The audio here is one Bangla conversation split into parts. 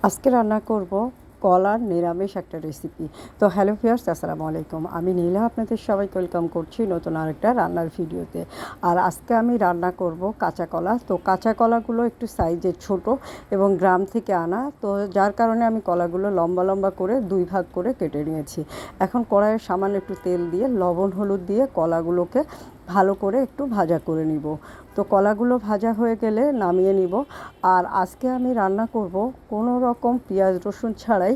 আজকে রান্না করব কলার নিরামিষ একটা রেসিপি। তো হ্যালো ভিউয়ার্স, আসসালামু আলাইকুম। আমি নীলা আপনাদের সবাইকে ওয়েলকাম করছি নতুন আরেকটা রান্নার ভিডিওতে। আর আজকে আমি রান্না করব কাঁচা কলা। তো কাঁচা কলাগুলো একটু সাইজে ছোট এবং গ্রাম থেকে আনা, তো যার কারণে আমি কলাগুলো লম্বা লম্বা করে দুই ভাগ করে কেটে নিয়েছি। এখন কড়াইয়ে সামান্য একটু তেল দিয়ে লবণ হলুদ দিয়ে কলাগুলোকে ভালো করে একটু ভাজা করে নিব। তো কলাগুলো ভাজা হয়ে গেলে নামিয়ে নিব। আর আজকে আমি রান্না করব কোনো রকম পেঁয়াজ রসুন ছাড়াই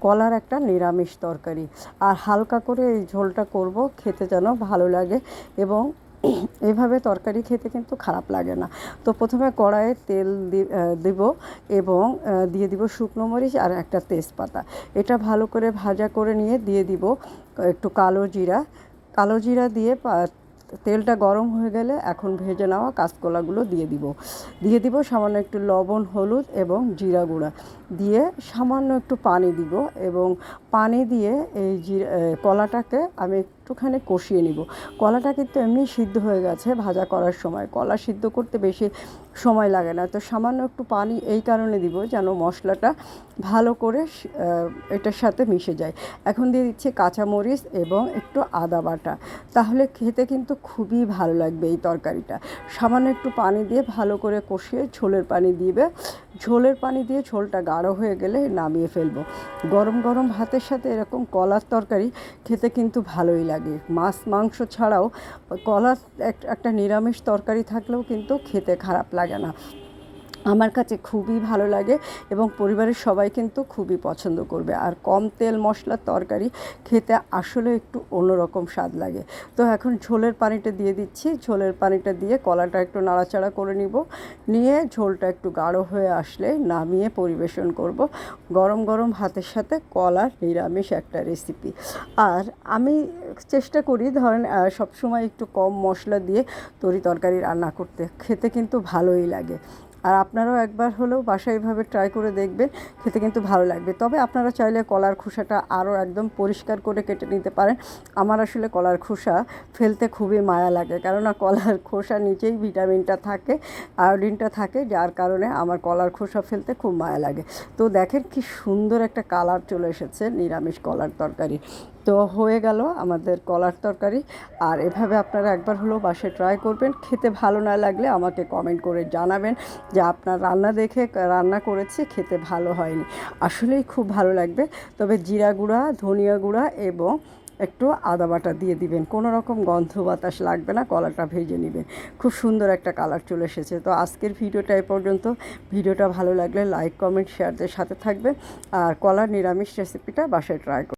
কলার একটা নিরামিষ তরকারি। আর হালকা করে এই ঝোলটা করব, খেতে যেন ভালো লাগে এবং এভাবে তরকারি খেতে কিন্তু খারাপ লাগে না। তো প্রথমে কড়াইয়ে তেল দেব এবং দিয়ে দিব শুকনো মরিচ আর একটা তেজপাতা। এটা ভালো করে ভাজা করে নিয়ে দিয়ে দিব একটু কালো জিরা দিয়ে তেলটা গরম হয়ে গেলে এখন ভেজে নেওয়া কাঁচকলাগুলো দিয়ে দিব সামান্য একটু লবণ হলুদ এবং জিরা গুঁড়া দিয়ে সামান্য একটু পানি দিব এবং পানি দিয়ে এই কলাটাকে আমি একটুখানি কষিয়ে নিব। কলাটা কিন্তু এমনি সিদ্ধ হয়ে গেছে ভাজা করার সময়, কলা সিদ্ধ করতে বেশি সময় লাগে না। তো সামান্য একটু পানি এই কারণে দিব যেন মশলাটা ভালো করে এটার সাথে মিশে যায়। এখন দিয়ে দিচ্ছি কাঁচামরিচ এবং একটু আদা বাটা, তাহলে খেতে কিন্তু খুবই ভালো লাগবে এই তরকারিটা। সামান্য একটু পানি দিয়ে ভালো করে কষিয়ে ঝোলের পানি দিয়ে ঝোলটা গাঢ় হয়ে গেলে নামিয়ে ফেলবো। গরম গরম ভাতের সাথে এরকম কলার তরকারি খেতে কিন্তু ভালোই লাগে। মাছ মাংস ছাড়াও কলার একটা নিরামিষ তরকারি থাকলেও কিন্তু খেতে খারাপ লাগে না। আমার কাছে খুবই ভালো লাগে এবং পরিবারের সবাই কিন্তু খুবই পছন্দ করবে। আর কম তেল মশলার তরকারি খেতে আসলে একটু অন্যরকম স্বাদ লাগে। তো এখন ঝোলের পানিটা দিয়ে দিচ্ছি। ঝোলের পানিটা দিয়ে কলাটা একটু নাড়াচাড়া করে নিয়ে ঝোলটা একটু গাঢ় হয়ে আসলে নামিয়ে পরিবেশন করব গরম গরম ভাতের সাথে কলার নিরামিষ একটা রেসিপি। আর আমি চেষ্টা করি ধরেন সবসময় একটু কম মশলা দিয়ে তরকারি রান্না করতে, খেতে কিন্তু ভালোই লাগে। আর আপনারাও একবার হলেও বাসায় এভাবে ট্রাই করে দেখবেন, খেতে কিন্তু ভালো লাগবে। তবে আপনারা চাইলে কলার খোসাটা আরও একদম পরিষ্কার করে কেটে নিতে পারেন। আমার আসলে কলার খোসা ফেলতে খুবই মায়া লাগে, কেননা কলার খোসা নিচেই ভিটামিনটা থাকে, আয়োডিনটা থাকে, যার কারণে আমার কলার খোসা ফেলতে খুব মায়া লাগে। তো দেখেন কি সুন্দর একটা কালার চলে এসেছে নিরামিষ কলার তরকারি। তো হয়ে গেল আমাদের কলার তরকারি। আর এভাবে আপনারা একবার হলেও বাসায় ট্রাই করবেন। খেতে ভালো না লাগলে আমাকে কমেন্ট করে জানাবেন যে আপনার রান্না দেখে রান্না করেছি, খেতে ভালো হয়নি। আসলেই খুব ভালো লাগবে। তবে জিরা গুঁড়া, ধনিয়া গুঁড়া এবং একটু আদা বাটা দিয়ে দিবেন, কোনো রকম গন্ধ বাতাস লাগবে না। কলাটা ভেজে নেবেন, খুব সুন্দর একটা কালার চলে এসেছে। তো আজকের ভিডিওটা এই পর্যন্ত। ভিডিওটা ভালো লাগলে লাইক কমেন্ট শেয়ারদের সাথে থাকবেন। আর কলার নিরামিষ রেসিপিটা বাসায় ট্রাই করবেন।